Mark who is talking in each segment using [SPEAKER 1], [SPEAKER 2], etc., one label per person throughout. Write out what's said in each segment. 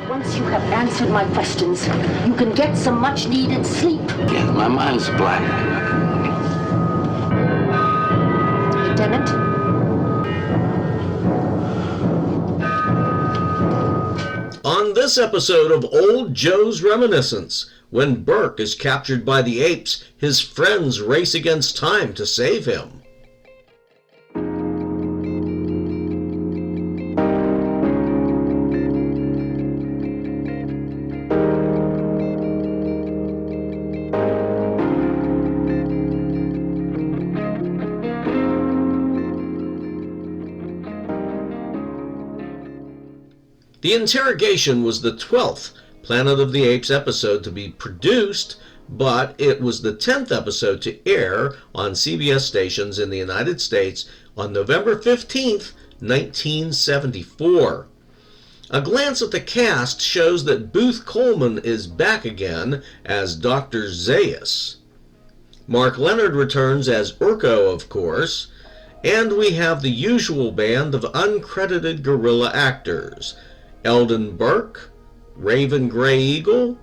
[SPEAKER 1] Once you have answered my questions, you can get some much-needed sleep.
[SPEAKER 2] Yeah, my mind's blank.
[SPEAKER 1] Lieutenant?
[SPEAKER 3] On this episode of Old Joe's Reminiscence, when Burke is captured by the apes, his friends race against time to save him. The Interrogation was the 12th Planet of the Apes episode to be produced, but it was the 10th episode to air on CBS stations in the United States on November 15th, 1974. A glance at the cast shows that Booth Coleman is back again as Dr. Zaius. Mark Leonard returns as Urko, of course, and we have the usual band of uncredited gorilla actors: Eldon Burke, Raven Gray Eagle,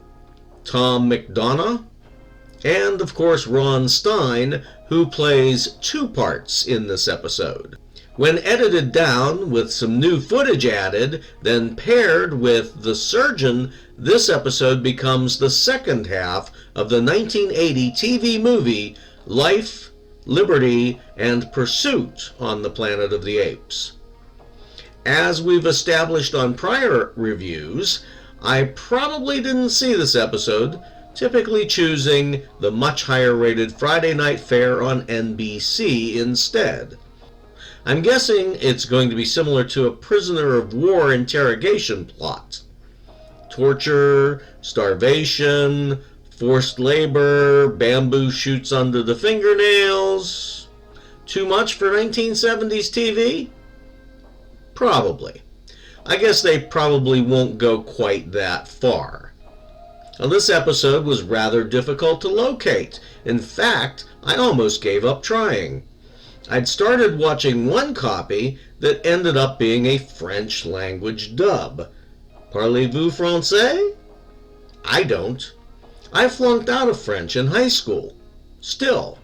[SPEAKER 3] Tom McDonough, and of course Ron Stein, who plays two parts in this episode. When edited down with some new footage added, then paired with The Surgeon, this episode becomes the second half of the 1980 TV movie Life, Liberty, and Pursuit on the Planet of the Apes. As we've established on prior reviews, I probably didn't see this episode, typically choosing the much higher rated Friday Night Fare on NBC instead. I'm guessing it's going to be similar to a prisoner of war interrogation plot. Torture, starvation, forced labor, bamboo shoots under the fingernails. Too much for 1970s TV? Probably. I guess they probably won't go quite that far. Now, this episode was rather difficult to locate. In fact, I almost gave up trying. I'd started watching one copy that ended up being a French language dub. Parlez-vous français? I don't. I flunked out of French in high school. Still,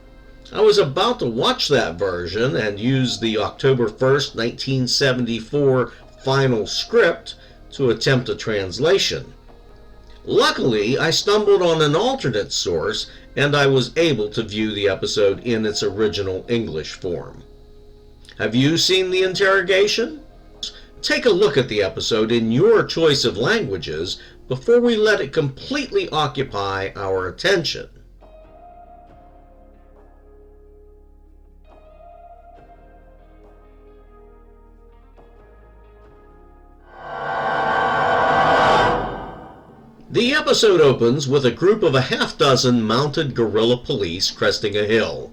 [SPEAKER 3] I was about to watch that version and use the October 1st, 1974 final script to attempt a translation. Luckily, I stumbled on an alternate source and I was able to view the episode in its original English form. Have you seen The Interrogation? Take a look at the episode in your choice of languages before we let it completely occupy our attention. The episode opens with a group of a half-dozen mounted guerrilla police cresting a hill.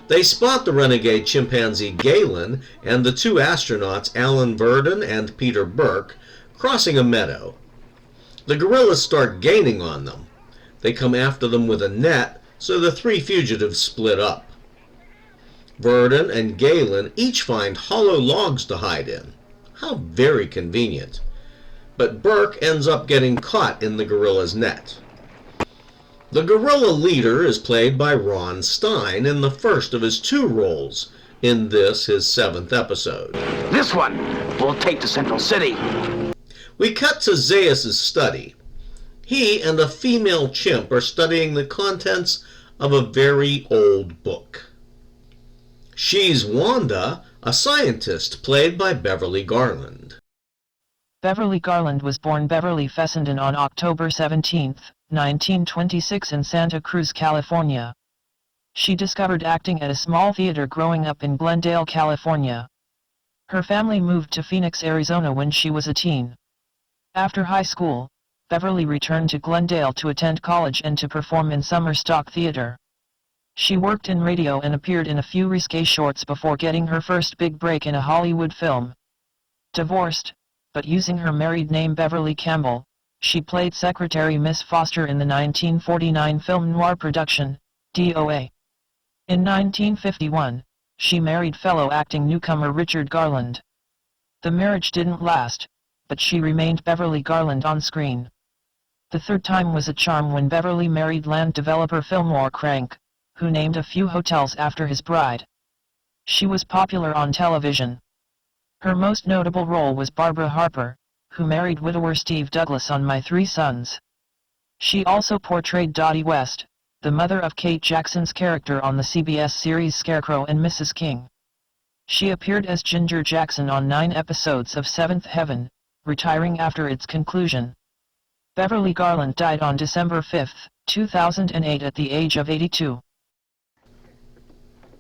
[SPEAKER 3] They spot the renegade chimpanzee Galen and the two astronauts Alan Verdon and Peter Burke crossing a meadow. The guerrillas start gaining on them. They come after them with a net, so the three fugitives split up. Verdon and Galen each find hollow logs to hide in. How very convenient. But Burke ends up getting caught in the gorilla's net. The gorilla leader is played by Ron Stein in the first of his two roles in this, his 7th episode.
[SPEAKER 2] This one will take to Central City.
[SPEAKER 3] We cut to Zaius' study. He and a female chimp are studying the contents of a very old book. She's Wanda, a scientist played by Beverly Garland.
[SPEAKER 4] Beverly Garland was born Beverly Fessenden on October 17, 1926 in Santa Cruz, California. She discovered acting at a small theater growing up in Glendale, California. Her family moved to Phoenix, Arizona when she was a teen. After high school, Beverly returned to Glendale to attend college and to perform in summer stock theater. She worked in radio and appeared in a few risque shorts before getting her first big break in a Hollywood film. Divorced, but using her married name Beverly Campbell, she played Secretary Miss Foster in the 1949 film noir production, DOA. In 1951, she married fellow acting newcomer Richard Garland. The marriage didn't last. but she remained Beverly Garland on screen. The third time was a charm when Beverly married land developer Fillmore Crank, who named a few hotels after his bride. She was popular on television. Her most notable role was Barbara Harper, who married widower Steve Douglas on My Three Sons. She also portrayed Dottie West, the mother of Kate Jackson's character on the CBS series Scarecrow and Mrs. King. She appeared as Ginger Jackson on 9 episodes of Seventh Heaven, retiring after its conclusion. Beverly Garland died on December 5, 2008 at the age of 82.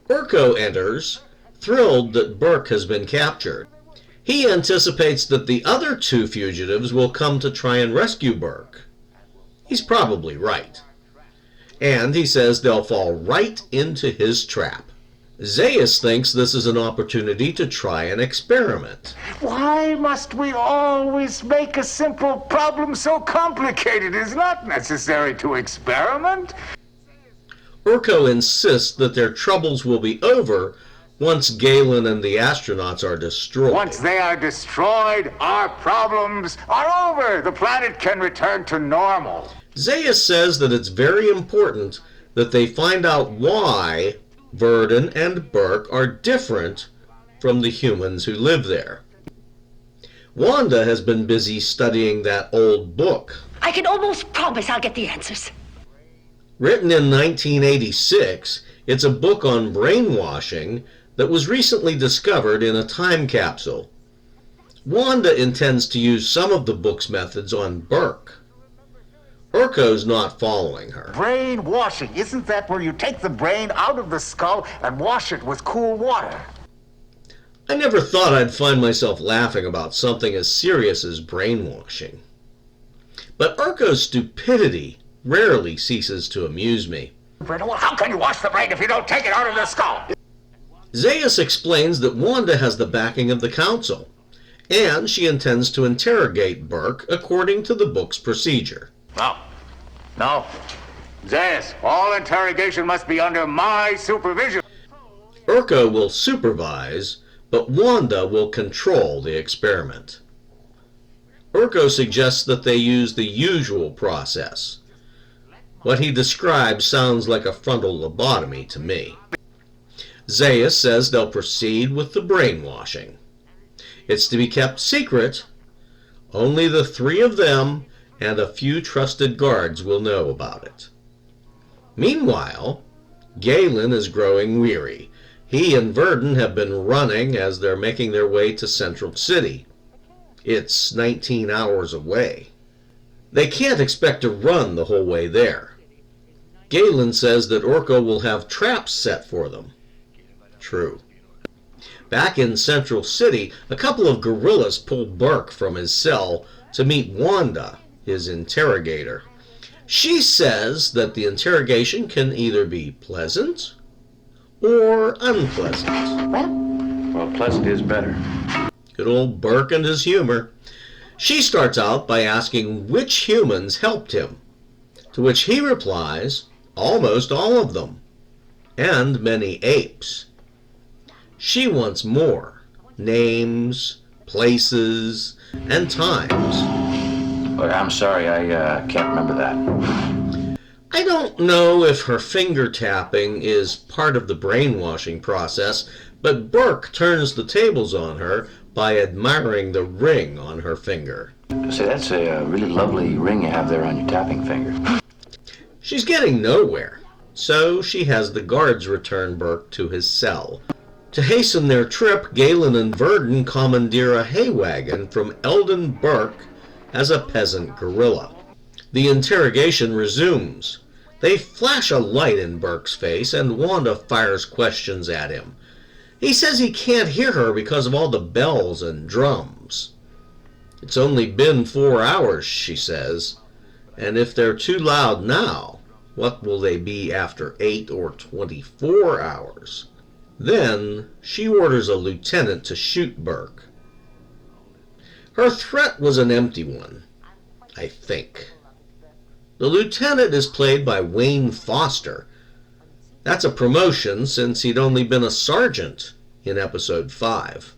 [SPEAKER 3] Burke enters, thrilled that Burke has been captured. He anticipates that the other two fugitives will come to try and rescue Burke. He's probably right. And he says they'll fall right into his trap. Zaius thinks this is an opportunity to try an experiment.
[SPEAKER 5] Why must we always make a simple problem so complicated? It's not necessary to experiment.
[SPEAKER 3] Urko insists that their troubles will be over once Galen and the astronauts are destroyed.
[SPEAKER 5] Once they are destroyed, our problems are over. The planet can return to normal.
[SPEAKER 3] Zaius says that it's very important that they find out why Verdon and Burke are different from the humans who live there. Wanda has been busy studying that old book.
[SPEAKER 1] I can almost promise I'll get the answers.
[SPEAKER 3] Written in 1986, it's a book on brainwashing that was recently discovered in a time capsule. Wanda intends to use some of the book's methods on Burke. Urko's not following her.
[SPEAKER 5] Brainwashing, isn't that where you take the brain out of the skull and wash it with cool water?
[SPEAKER 3] I never thought I'd find myself laughing about something as serious as brainwashing. But Urko's stupidity rarely ceases to amuse me.
[SPEAKER 5] Well, how can you wash the brain if you don't take it out of the skull?
[SPEAKER 3] Zaius explains that Wanda has the backing of the council, and she intends to interrogate Burke according to the book's procedure.
[SPEAKER 5] No. Zaius, all interrogation must be under my supervision.
[SPEAKER 3] Urko will supervise, but Wanda will control the experiment. Urko suggests that they use the usual process. What he describes sounds like a frontal lobotomy to me. Zaius says they'll proceed with the brainwashing. It's to be kept secret. Only the three of them and a few trusted guards will know about it. Meanwhile, Galen is growing weary. He and Verdon have been running as they're making their way to Central City. It's 19 hours away. They can't expect to run the whole way there. Galen says that Urko will have traps set for them. True. Back in Central City, a couple of guerrillas pull Burke from his cell to meet Wanda, his interrogator. She says that the interrogation can either be pleasant or unpleasant.
[SPEAKER 2] Well, pleasant is better.
[SPEAKER 3] Good old Burke and his humor. She starts out by asking which humans helped him, to which he replies, almost all of them, and many apes. She wants more, names, places, and times.
[SPEAKER 2] I'm sorry, I can't remember that.
[SPEAKER 3] I don't know if her finger tapping is part of the brainwashing process, but Burke turns the tables on her by admiring the ring on her finger.
[SPEAKER 2] Say, that's a really lovely ring you have there on your tapping finger.
[SPEAKER 3] She's getting nowhere, so she has the guards return Burke to his cell. To hasten their trip, Galen and Verdon commandeer a hay wagon from Eldon Burke as a peasant guerrilla. The interrogation resumes. They flash a light in Burke's face, and Wanda fires questions at him. He says he can't hear her because of all the bells and drums. It's only been 4 hours, she says, and if they're too loud now, what will they be after 8 or 24 hours? Then she orders a lieutenant to shoot Burke. Her threat was an empty one, I think. The lieutenant is played by Wayne Foster. That's a promotion since he'd only been a sergeant in episode 5.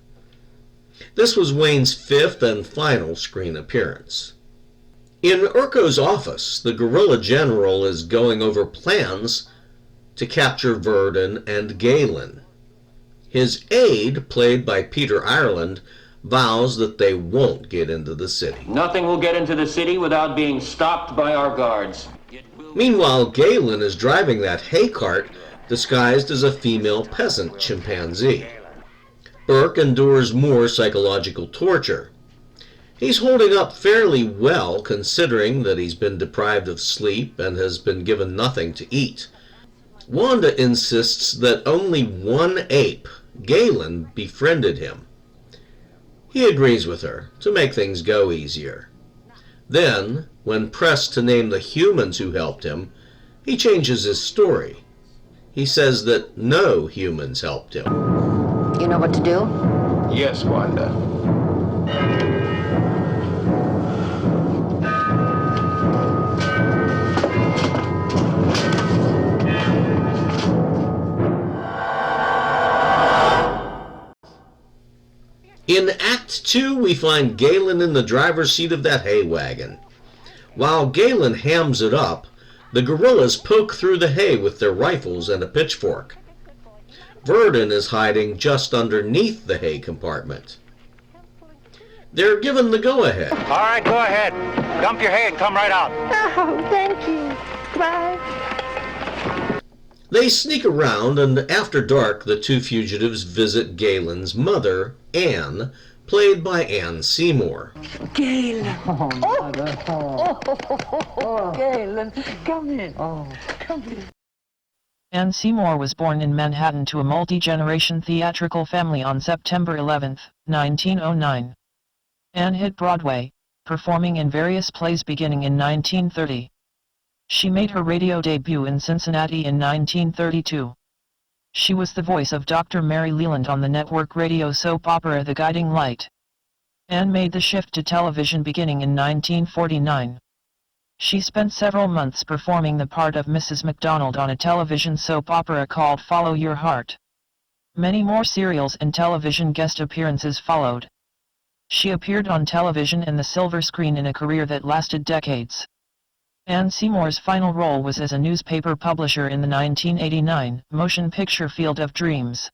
[SPEAKER 3] This was Wayne's fifth and final screen appearance. In Urko's office, the guerrilla general is going over plans to capture Verdon and Galen. His aide, played by Peter Ireland, vows that they won't get into the city.
[SPEAKER 6] Nothing will get into the city without being stopped by our guards.
[SPEAKER 3] Meanwhile, Galen is driving that hay cart disguised as a female peasant chimpanzee. Burke endures more psychological torture. He's holding up fairly well considering that he's been deprived of sleep and has been given nothing to eat. Wanda insists that only one ape, Galen, befriended him. He agrees with her to make things go easier. Then, when pressed to name the humans who helped him, he changes his story. He says that no humans helped him.
[SPEAKER 1] You know what to do?
[SPEAKER 2] Yes, Wanda.
[SPEAKER 3] In Act 2, we find Galen in the driver's seat of that hay wagon. While Galen hams it up, the guerrillas poke through the hay with their rifles and a pitchfork. Verdon is hiding just underneath the hay compartment. They're given the go-ahead.
[SPEAKER 5] All right, go ahead. Dump your hay and come right out.
[SPEAKER 1] Oh, thank you. Bye.
[SPEAKER 3] They sneak around, and after dark, the two fugitives visit Galen's mother, Anne, played by Anne Seymour.
[SPEAKER 7] Galen. Oh, Mother. Oh, Galen. Come in. Oh, come in.
[SPEAKER 4] Anne Seymour was born in Manhattan to a multi-generation theatrical family on September 11, 1909. Anne hit Broadway, performing in various plays beginning in 1930. She made her radio debut in Cincinnati in 1932. She was the voice of Dr. Mary Leland on the network radio soap opera The Guiding Light. Anne made the shift to television beginning in 1949. She spent several months performing the part of Mrs. MacDonald on a television soap opera called Follow Your Heart. Many more serials and television guest appearances followed. She appeared on television and the silver screen in a career that lasted decades. Anne Seymour's final role was as a newspaper publisher in the 1989 motion picture Field of Dreams.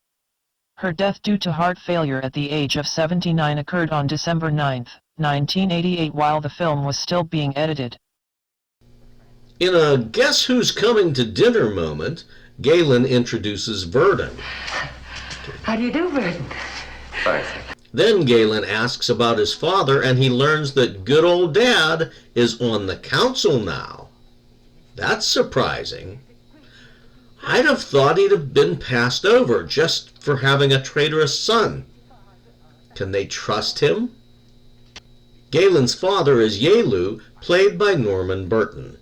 [SPEAKER 4] Her death due to heart failure at the age of 79 occurred on December 9, 1988, while the film was still being edited.
[SPEAKER 3] In a Guess Who's Coming to Dinner moment, Galen introduces Verdon.
[SPEAKER 7] How do you do, Verdon?
[SPEAKER 2] Fine.
[SPEAKER 3] Then Galen asks about his father, and he learns that good old Dad is on the council now. That's surprising. I'd have thought he'd have been passed over just for having a traitorous son. Can they trust him? Galen's father is Yelu, played by Norman Burton.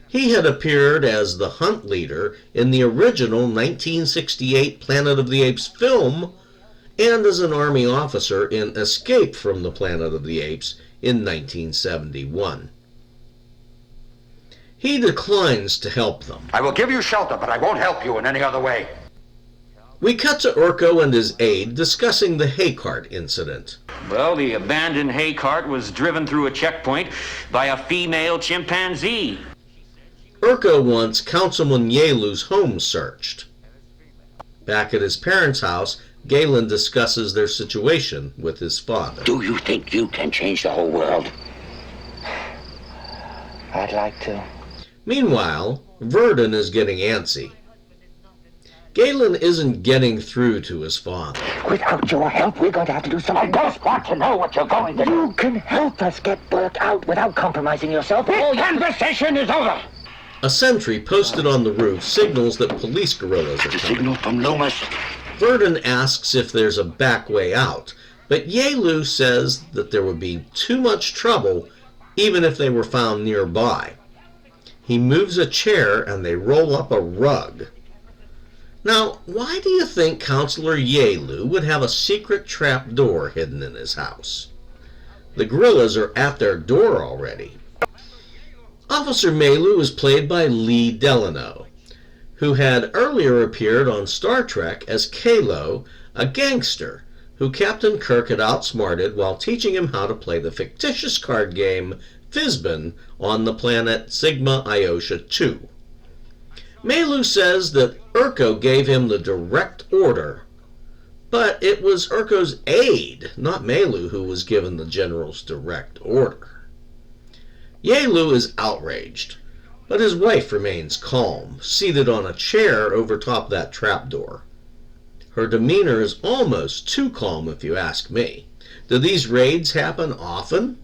[SPEAKER 3] He had appeared as the hunt leader in the original 1968 Planet of the Apes film, and as an army officer in Escape from the Planet of the Apes in 1971. He declines to help them.
[SPEAKER 5] I will give you shelter, but I won't help you in any other way.
[SPEAKER 3] We cut to Urko and his aide discussing the hay cart incident.
[SPEAKER 6] Well, the abandoned hay cart was driven through a checkpoint by a female chimpanzee.
[SPEAKER 3] Urko wants Councilman Yelu's home searched. Back at his parents' house, Galen discusses their situation with his father.
[SPEAKER 8] Do you think you can change the whole world?
[SPEAKER 7] I'd like to.
[SPEAKER 3] Meanwhile, Verdon is getting antsy. Galen isn't getting through to his father.
[SPEAKER 8] Without your help, we're going to have to do something. I just want to know what you're going to do. You can help us get Burke out without compromising yourself. This conversation is over.
[SPEAKER 3] A sentry posted on the roof signals that police guerrillas are
[SPEAKER 8] The
[SPEAKER 3] coming.
[SPEAKER 8] signal from Loomis.
[SPEAKER 3] Verdon asks if there's a back way out, but Yelu says that there would be too much trouble even if they were found nearby. He moves a chair and they roll up a rug. Now, why do you think Counselor Yelu would have a secret trap door hidden in his house? The guerrillas are at their door already. Officer Melu is played by Lee Delano, who had earlier appeared on Star Trek as Kalo, a gangster who Captain Kirk had outsmarted while teaching him how to play the fictitious card game Fizbin on the planet Sigma Iota 2. Maelu says that Urko gave him the direct order, but it was Urko's aide, not Maelu, who was given the general's direct order. Yaelu is outraged, but his wife remains calm, seated on a chair over top that trapdoor. Her demeanor is almost too calm, if you ask me. Do these raids happen often?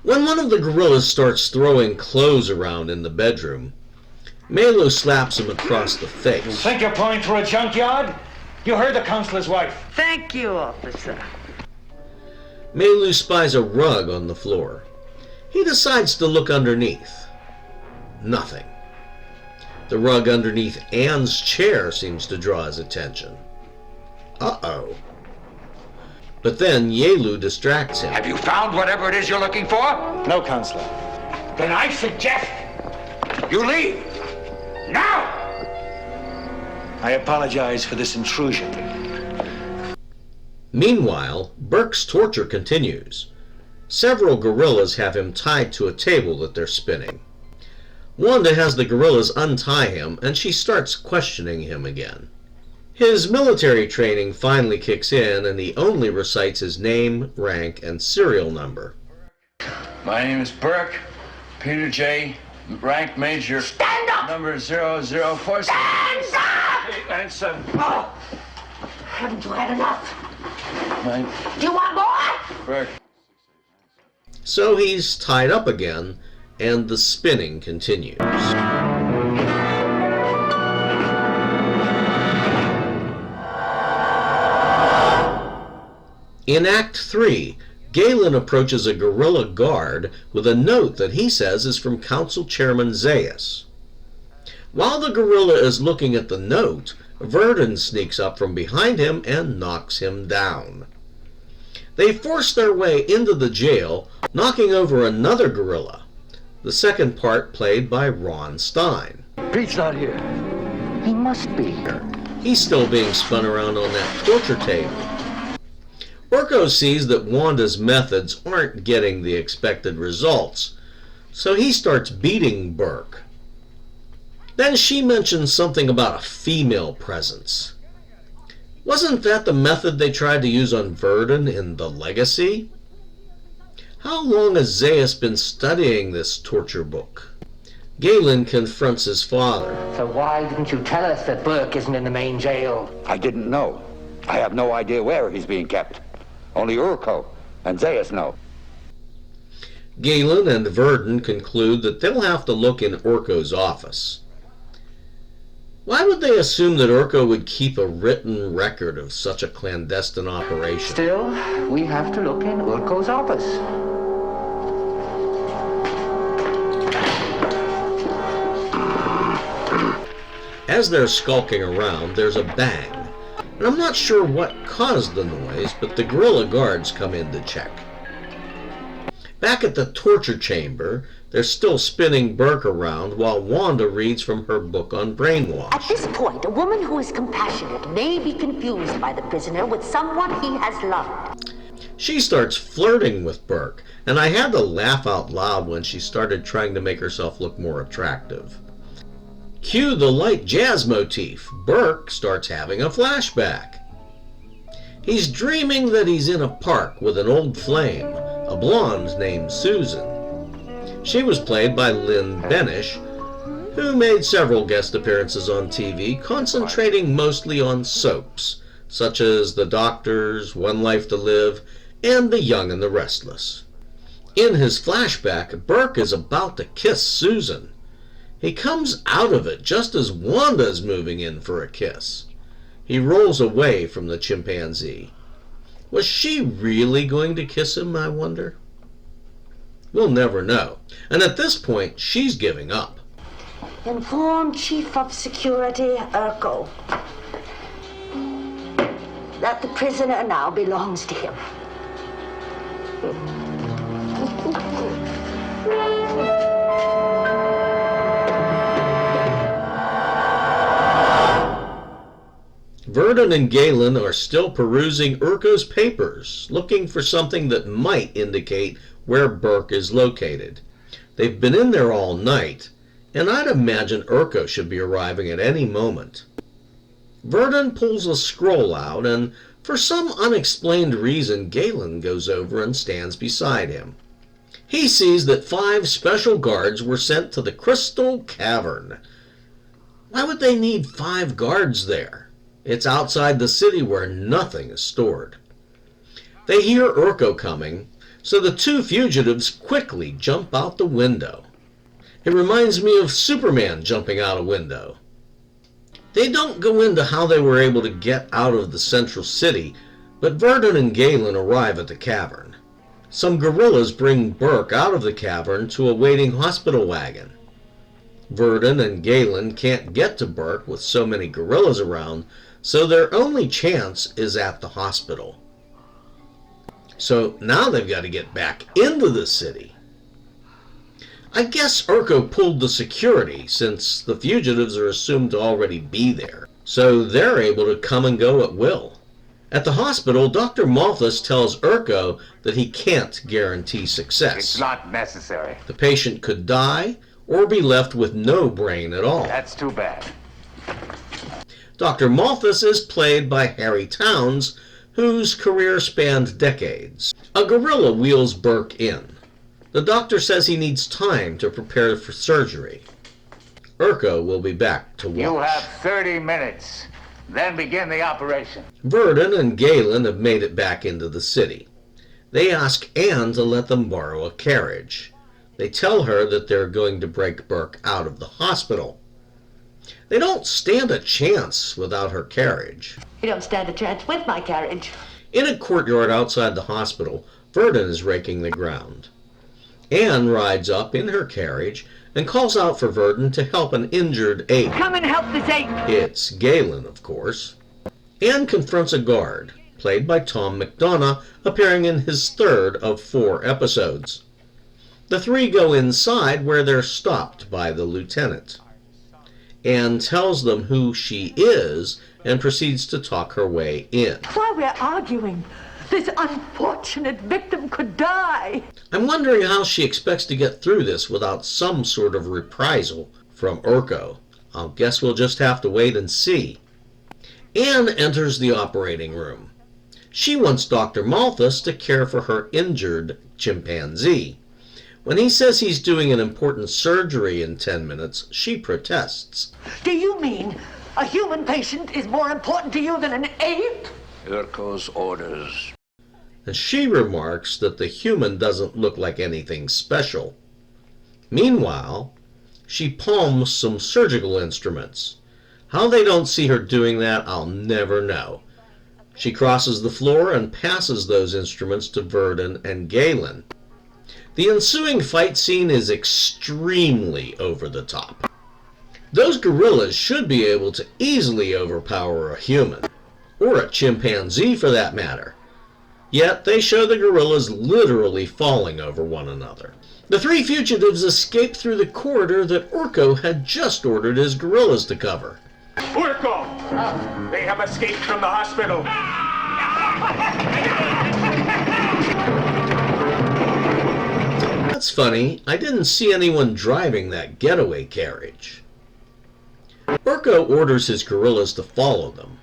[SPEAKER 3] When one of the gorillas starts throwing clothes around in the bedroom, Maelu slaps him across the face.
[SPEAKER 6] Think you're pulling through a junkyard? You heard the counselor's wife.
[SPEAKER 7] Thank you, officer.
[SPEAKER 3] Maelu spies a rug on the floor. He decides to look underneath. Nothing. The rug underneath Anne's chair seems to draw his attention. Uh-oh. But then Yaelu distracts him.
[SPEAKER 5] Have you found whatever it is you're looking for?
[SPEAKER 6] No, counselor.
[SPEAKER 5] Then I suggest you leave. Now!
[SPEAKER 6] I apologize for this intrusion.
[SPEAKER 3] Meanwhile, Burke's torture continues. Several gorillas have him tied to a table that they're spinning. Wanda has the gorillas untie him, and she starts questioning him again. His military training finally kicks in, and he only recites his name, rank, and serial number.
[SPEAKER 2] My name is Burke, Peter J., rank major.
[SPEAKER 1] Stand up!
[SPEAKER 2] Number 0047.
[SPEAKER 1] Stand up!
[SPEAKER 2] 897.
[SPEAKER 1] Oh, haven't you had enough?
[SPEAKER 2] My
[SPEAKER 1] Do you want more?
[SPEAKER 2] Burke.
[SPEAKER 3] So he's tied up again, and the spinning continues. In Act 3, Galen approaches a gorilla guard with a note that he says is from Council Chairman Zaius. While the gorilla is looking at the note, Verdun sneaks up from behind him and knocks him down. They force their way into the jail, knocking over another gorilla, the second part played by Ron Stein.
[SPEAKER 8] Pete's not here.
[SPEAKER 1] He must be.
[SPEAKER 3] He's still being spun around on that torture table. Urko sees that Wanda's methods aren't getting the expected results, so he starts beating Burke. Then she mentions something about a female presence. Wasn't that the method they tried to use on Verdun in The Legacy? How long has Zaius been studying this torture book? Galen confronts his father.
[SPEAKER 8] So why didn't you tell us that Burke isn't in the main jail?
[SPEAKER 9] I didn't know. I have no idea where he's being kept. Only Urko and Zaius know.
[SPEAKER 3] Galen and Verdun conclude that they'll have to look in Urko's office. Why would they assume that Urko would keep a written record of such a clandestine operation?
[SPEAKER 8] Still, we have to look in Urko's office.
[SPEAKER 3] As they're skulking around, there's a bang. And I'm not sure what caused the noise, but the gorilla guards come in to check. Back at the torture chamber, they're still spinning Burke around while Wanda reads from her book on
[SPEAKER 1] At
[SPEAKER 3] brainwash.
[SPEAKER 1] this point, a woman who is compassionate may be confused by the prisoner with someone he has loved.
[SPEAKER 3] She starts flirting with Burke, and I had to laugh out loud when she started trying to make herself look more attractive. Cue the light jazz motif. Burke starts having a flashback. He's dreaming that he's in a park with an old flame, a blonde named Susan. She was played by Lynn Benish, who made several guest appearances on TV, concentrating mostly on soaps, such as The Doctors, One Life to Live, and The Young and the Restless. In his flashback, Burke is about to kiss Susan. He comes out of it just as Wanda's moving in for a kiss. He rolls away from the chimpanzee. Was she really going to kiss him, I wonder? We'll never know. And at this point, she's giving up.
[SPEAKER 1] Inform Chief of Security Urko that the prisoner now belongs to him.
[SPEAKER 3] Verdun and Galen are still perusing Urko's papers, looking for something that might indicate where Burke is located. They've been in there all night, and I'd imagine Urko should be arriving at any moment. Verdun pulls a scroll out, and for some unexplained reason, Galen goes over and stands beside him. He sees that 5 special guards were sent to the Crystal Cavern. Why would they need 5 guards there? It's outside the city where nothing is stored. They hear Urko coming, so the 2 fugitives quickly jump out the window. It reminds me of Superman jumping out a window. They don't go into how they were able to get out of the central city, but Verdun and Galen arrive at the cavern. Some guerrillas bring Burke out of the cavern to a waiting hospital wagon. Verdun and Galen can't get to Burke with so many guerrillas around, so their only chance is at the hospital. So now they've got to get back into the city. I guess Urko pulled the security, since the fugitives are assumed to already be there, so they're able to come and go at will. At the hospital, Dr. Malthus tells Urko that he can't guarantee success.
[SPEAKER 5] It's not necessary.
[SPEAKER 3] The patient could die or be left with no brain at all.
[SPEAKER 5] That's too bad.
[SPEAKER 3] Dr. Malthus is played by Harry Towns, whose career spanned decades. A gorilla wheels Burke in. The doctor says he needs time to prepare for surgery. Urko will be back to watch.
[SPEAKER 5] You have 30 minutes. Then begin the operation.
[SPEAKER 3] Verdun and Galen have made it back into the city. They ask Anne to let them borrow a carriage. They tell her that they're going to break Burke out of the hospital. They don't stand a chance without her carriage.
[SPEAKER 1] You don't stand a chance with my carriage.
[SPEAKER 3] In a courtyard outside the hospital, Verdun is raking the ground. Anne rides up in her carriage and calls out for Verdun to help an injured ape.
[SPEAKER 1] Come and help this ape.
[SPEAKER 3] It's Galen, of course. Anne confronts a guard, played by Tom McDonough, appearing in his 3rd of 4 episodes. The 3 go inside, where they're stopped by the lieutenant. Anne tells them who she is and proceeds to talk her way in.
[SPEAKER 1] While we're arguing, this unfortunate victim could die.
[SPEAKER 3] I'm wondering how she expects to get through this without some sort of reprisal from Urko. I guess we'll just have to wait and see. Anne enters the operating room. She wants Dr. Malthus to care for her injured chimpanzee. When he says he's doing an important surgery in 10 minutes, she protests.
[SPEAKER 1] Do you mean a human patient is more important to you than an ape?
[SPEAKER 2] Urko's orders.
[SPEAKER 3] And she remarks that the human doesn't look like anything special. Meanwhile, she palms some surgical instruments. How they don't see her doing that, I'll never know. She crosses the floor and passes those instruments to Verdun and Galen. The ensuing fight scene is extremely over the top. Those gorillas should be able to easily overpower a human, or a chimpanzee for that matter. Yet they show the gorillas literally falling over one another. The 3 fugitives escape through the corridor that Urko had just ordered his gorillas to cover.
[SPEAKER 5] Urko! They have escaped from the hospital.
[SPEAKER 3] That's funny, I didn't see anyone driving that getaway carriage. Urko orders his gorillas to follow them.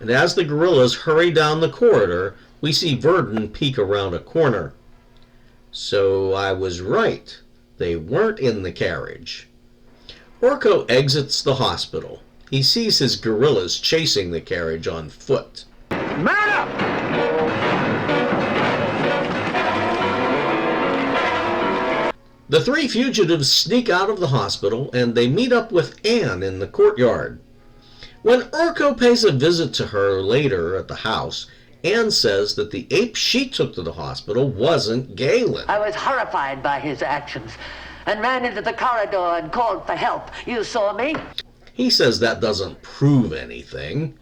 [SPEAKER 3] And as the gorillas hurry down the corridor, we see Verdun peek around a corner. So I was right. They weren't in the carriage. Urko exits the hospital. He sees his gorillas chasing the carriage on foot.
[SPEAKER 5] Man up!
[SPEAKER 3] The 3 fugitives sneak out of the hospital, and they meet up with Anne in the courtyard. When Urko pays a visit to her later at the house, Anne says that the ape she took to the hospital wasn't Galen.
[SPEAKER 1] I was horrified by his actions and ran into the corridor and called for help. You saw me?
[SPEAKER 3] He says that doesn't prove anything.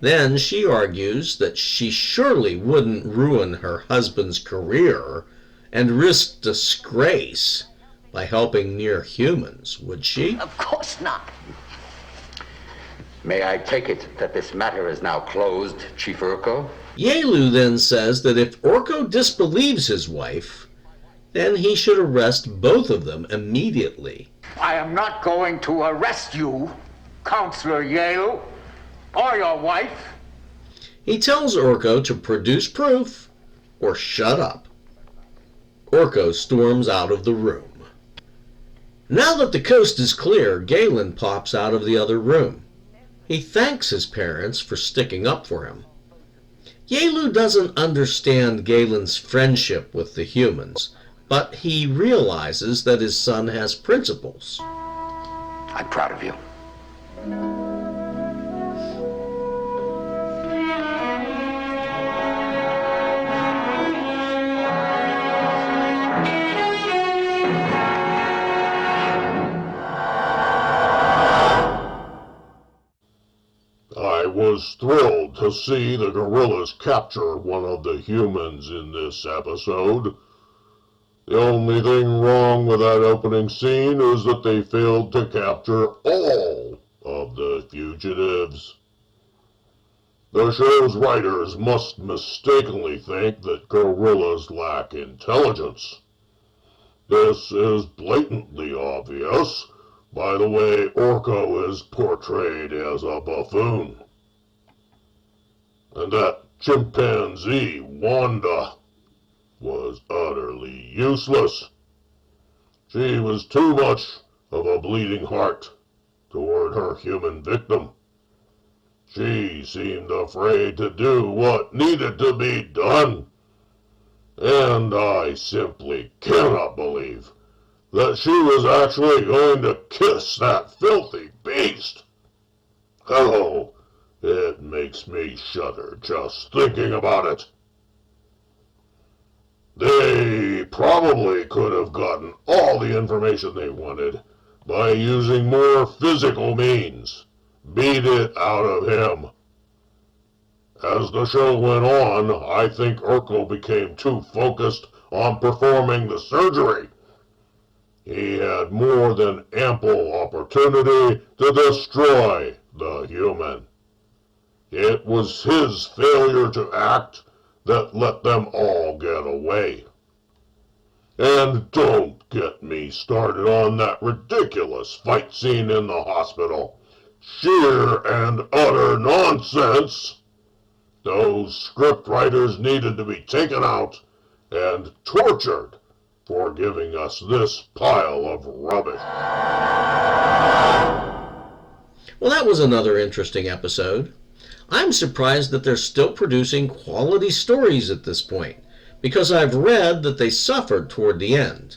[SPEAKER 3] Then she argues that she surely wouldn't ruin her husband's career and risk disgrace by helping near humans, would she?
[SPEAKER 1] Of course not.
[SPEAKER 9] May I take it that this matter is now closed, Chief Urko?
[SPEAKER 3] Yelu then says that if Urko disbelieves his wife, then he should arrest both of them immediately.
[SPEAKER 5] I am not going to arrest you, Counselor Yale, or your wife.
[SPEAKER 3] He tells Urko to produce proof or shut up. Urko storms out of the room. Now that the coast is clear, Galen pops out of the other room. He thanks his parents for sticking up for him. Yelu doesn't understand Galen's friendship with the humans, but he realizes that his son has principles.
[SPEAKER 9] I'm proud of you.
[SPEAKER 10] I was thrilled to see the gorillas capture one of the humans in this episode. The only thing wrong with that opening scene is that they failed to capture all of the fugitives. The show's writers must mistakenly think that gorillas lack intelligence. This is blatantly obvious by the way Urko is portrayed as a buffoon. And that chimpanzee, Wanda, was utterly useless. She was too much of a bleeding heart toward her human victim. She seemed afraid to do what needed to be done. And I simply cannot believe that she was actually going to kiss that filthy beast. Oh, it makes me shudder just thinking about it. They probably could have gotten all the information they wanted by using more physical means. Beat it out of him. As the show went on, I think Urkel became too focused on performing the surgery. He had more than ample opportunity to destroy the human. It was his failure to act that let them all get away. And don't get me started on that ridiculous fight scene in the hospital. Sheer and utter nonsense. Those scriptwriters needed to be taken out and tortured for giving us this pile of rubbish.
[SPEAKER 3] Well, that was another interesting episode. I'm surprised that they're still producing quality stories at this point, because I've read that they suffered toward the end.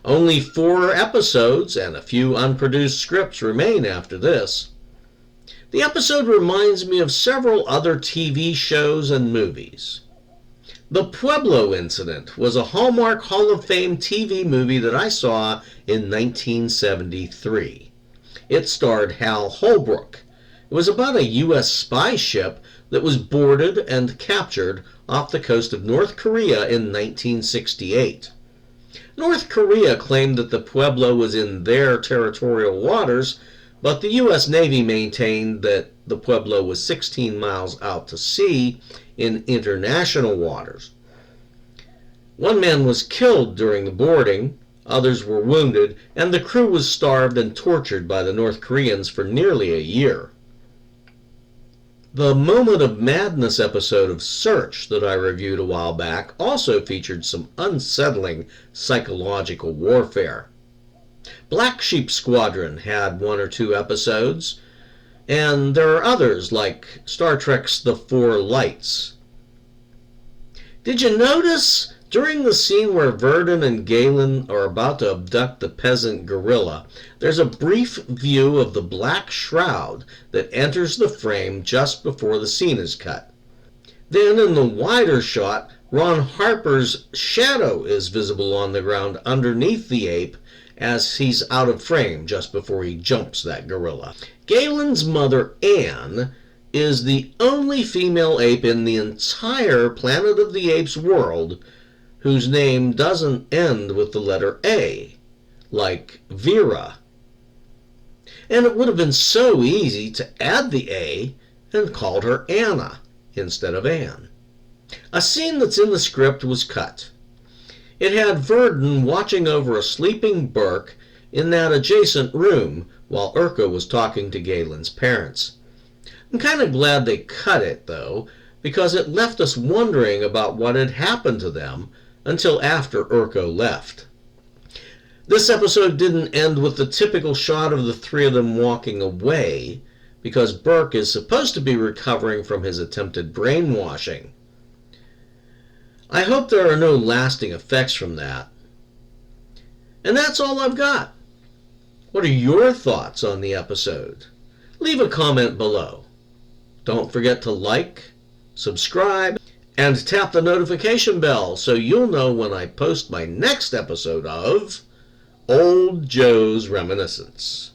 [SPEAKER 3] Only 4 episodes and a few unproduced scripts remain after this. The episode reminds me of several other TV shows and movies. The Pueblo Incident was a Hallmark Hall of Fame TV movie that I saw in 1973. It starred Hal Holbrook. It was about a U.S. spy ship that was boarded and captured off the coast of North Korea in 1968. North Korea claimed that the Pueblo was in their territorial waters, but the U.S. Navy maintained that the Pueblo was 16 miles out to sea in international waters. One man was killed during the boarding, others were wounded, and the crew was starved and tortured by the North Koreans for nearly a year. The Moment of Madness episode of Search that I reviewed a while back also featured some unsettling psychological warfare. Black Sheep Squadron had 1 or 2 episodes, and there are others like Star Trek's The Four Lights. Did you notice during the scene where Verdon and Galen are about to abduct the peasant gorilla, there's a brief view of the black shroud that enters the frame just before the scene is cut. Then in the wider shot, Ron Harper's shadow is visible on the ground underneath the ape as he's out of frame just before he jumps that gorilla. Galen's mother, Anne, is the only female ape in the entire Planet of the Apes world whose name doesn't end with the letter A, like Vera. And it would have been so easy to add the A and called her Anna instead of Anne. A scene that's in the script was cut. It had Verdon watching over a sleeping Burke in that adjacent room while Urko was talking to Galen's parents. I'm kind of glad they cut it, though, because it left us wondering about what had happened to them until after Urko left. This episode didn't end with the typical shot of the three of them walking away, because Burke is supposed to be recovering from his attempted brainwashing. I hope there are no lasting effects from that. And that's all I've got. What are your thoughts on the episode? Leave a comment below. Don't forget to like, subscribe, and tap the notification bell so you'll know when I post my next episode of Old Joe's Reminiscence.